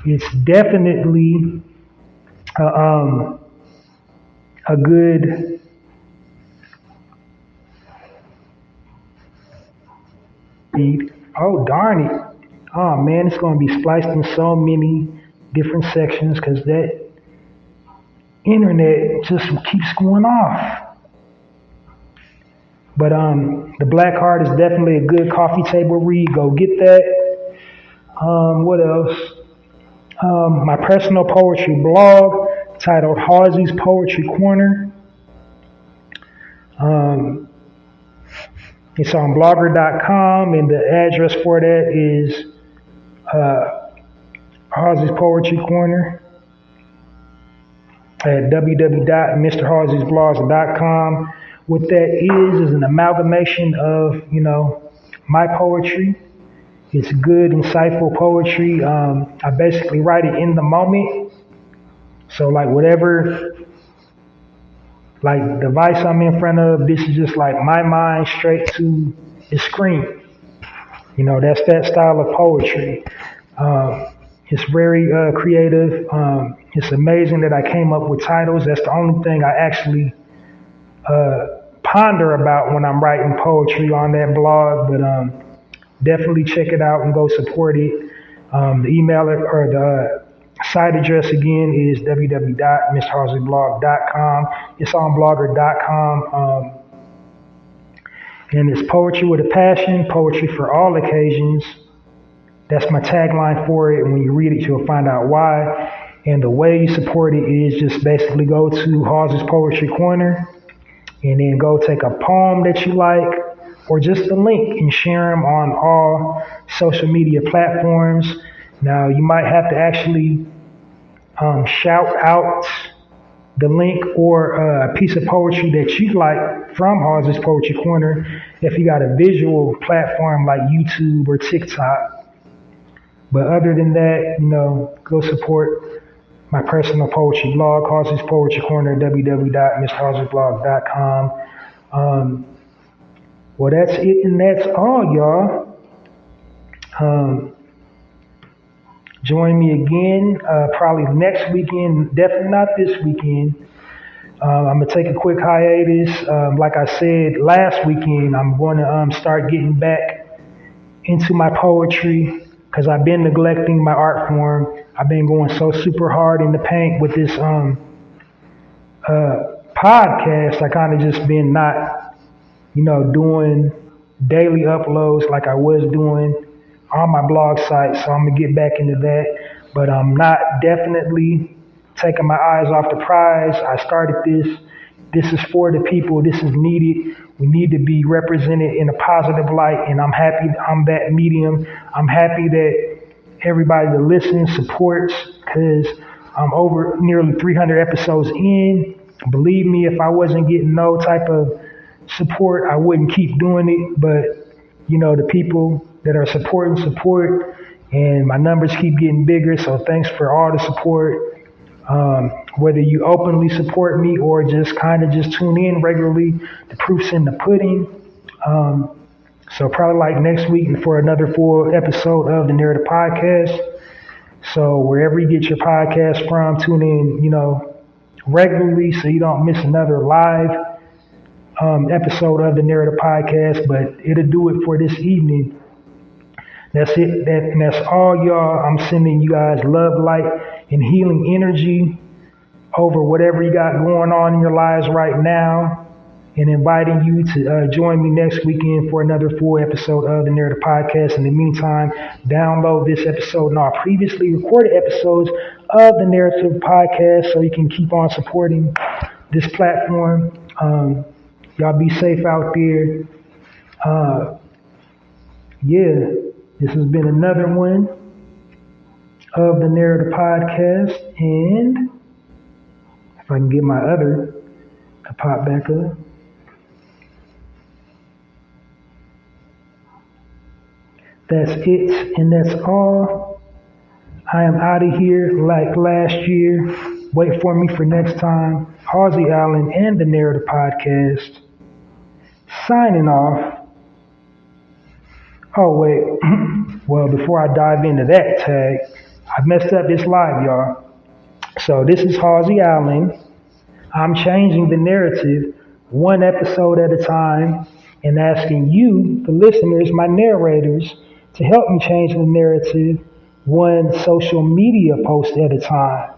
It's definitely a good read. Oh, darn it. Oh, man, it's going to be spliced in so many different sections because that internet just keeps going off. But The Black Heart is definitely a good coffee table read. Go get that. What else? My personal poetry blog titled Halsey's Poetry Corner. Um, it's on blogger.com, and the address for that is uh, Halsey's Poetry Corner at www.mrhalseysblogs.com. What that is an amalgamation of, my poetry. It's good, insightful poetry. I basically write it in the moment. So like whatever like device I'm in front of, this is just like my mind straight to the screen. That's that style of poetry. It's very creative. It's amazing that I came up with titles. That's the only thing I actually ponder about when I'm writing poetry on that blog. But definitely check it out and go support it. The email or the site address again is www.mrhalseyblog.com. It's on blogger.com. And it's poetry with a passion, poetry for all occasions. That's my tagline for it. And when you read it, you'll find out why. And the way you support it is just basically go to Halsey's Poetry Corner and then go take a poem that you like or just a link and share them on all social media platforms. Now, you might have to actually shout out the link or a piece of poetry that you like from Halsey's Poetry Corner if you got a visual platform like YouTube or TikTok. But other than that, go support my personal poetry blog, Halsey's Poetry Corner, www.mrhalseysblog.com. Well, that's it and that's all, y'all. Join me again, probably next weekend, definitely not this weekend. I'm going to take a quick hiatus. Like I said last weekend, I'm going to start getting back into my poetry because I've been neglecting my art form. I've been going so super hard in the paint with this podcast. I kind of just been not, doing daily uploads like I was doing on my blog site. So I'm going to get back into that. But I'm not definitely taking my eyes off the prize. I started this. This is for the people. This is needed. We need to be represented in a positive light, and I'm happy I'm that medium. I'm happy that everybody that listens supports because I'm over nearly 300 episodes in. Believe me, if I wasn't getting no type of support, I wouldn't keep doing it. But, the people that are supporting support, and my numbers keep getting bigger. So thanks for all the support. Whether you openly support me or just kind of just tune in regularly, the proof's in the pudding. So probably like next week for another full episode of the Narrative Podcast. So wherever you get your podcast from, tune in, regularly so you don't miss another live episode of the Narrative Podcast. But it'll do it for this evening. That's it. That's all, y'all. I'm sending you guys love, light, and healing energy over whatever you got going on in your lives right now, and inviting you to join me next weekend for another full episode of the Narrative Podcast. In the meantime, download this episode and all previously recorded episodes of the Narrative Podcast so you can keep on supporting this platform. Y'all be safe out there. This has been another one of the Narrative Podcast, and if I can get my other to pop back up. That's it, and that's all. I am out of here like last year. Wait for me for next time. Halsey Allen and the Narrative Podcast. Signing off. Oh, wait. Well, before I dive into that tag, I messed up this live, y'all. So this is Halsey Allen. I'm changing the narrative one episode at a time and asking you, the listeners, my narrators, to help me change the narrative one social media post at a time.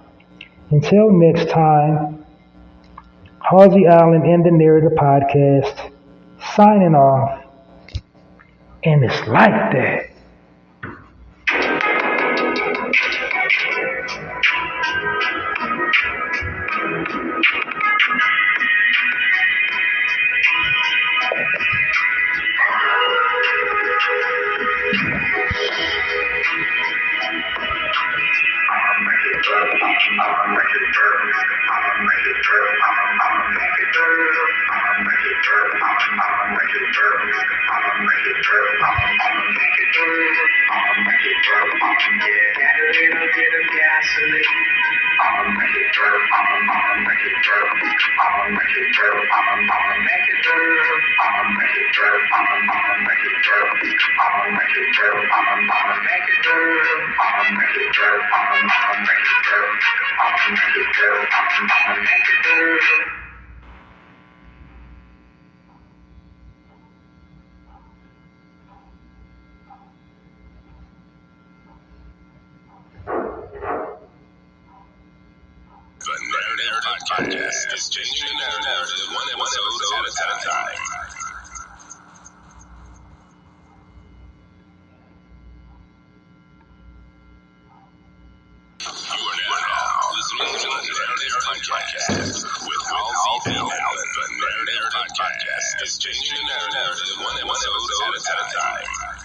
Until next time, Halsey Allen and the Narrative Podcast signing off. And it's like that. The Narrative Podcast is changing the narrative one episode at a time. You are now listening to the Narrative Podcast with Halsey Allen. The Narrative Podcast is changing the narrative one episode at a time.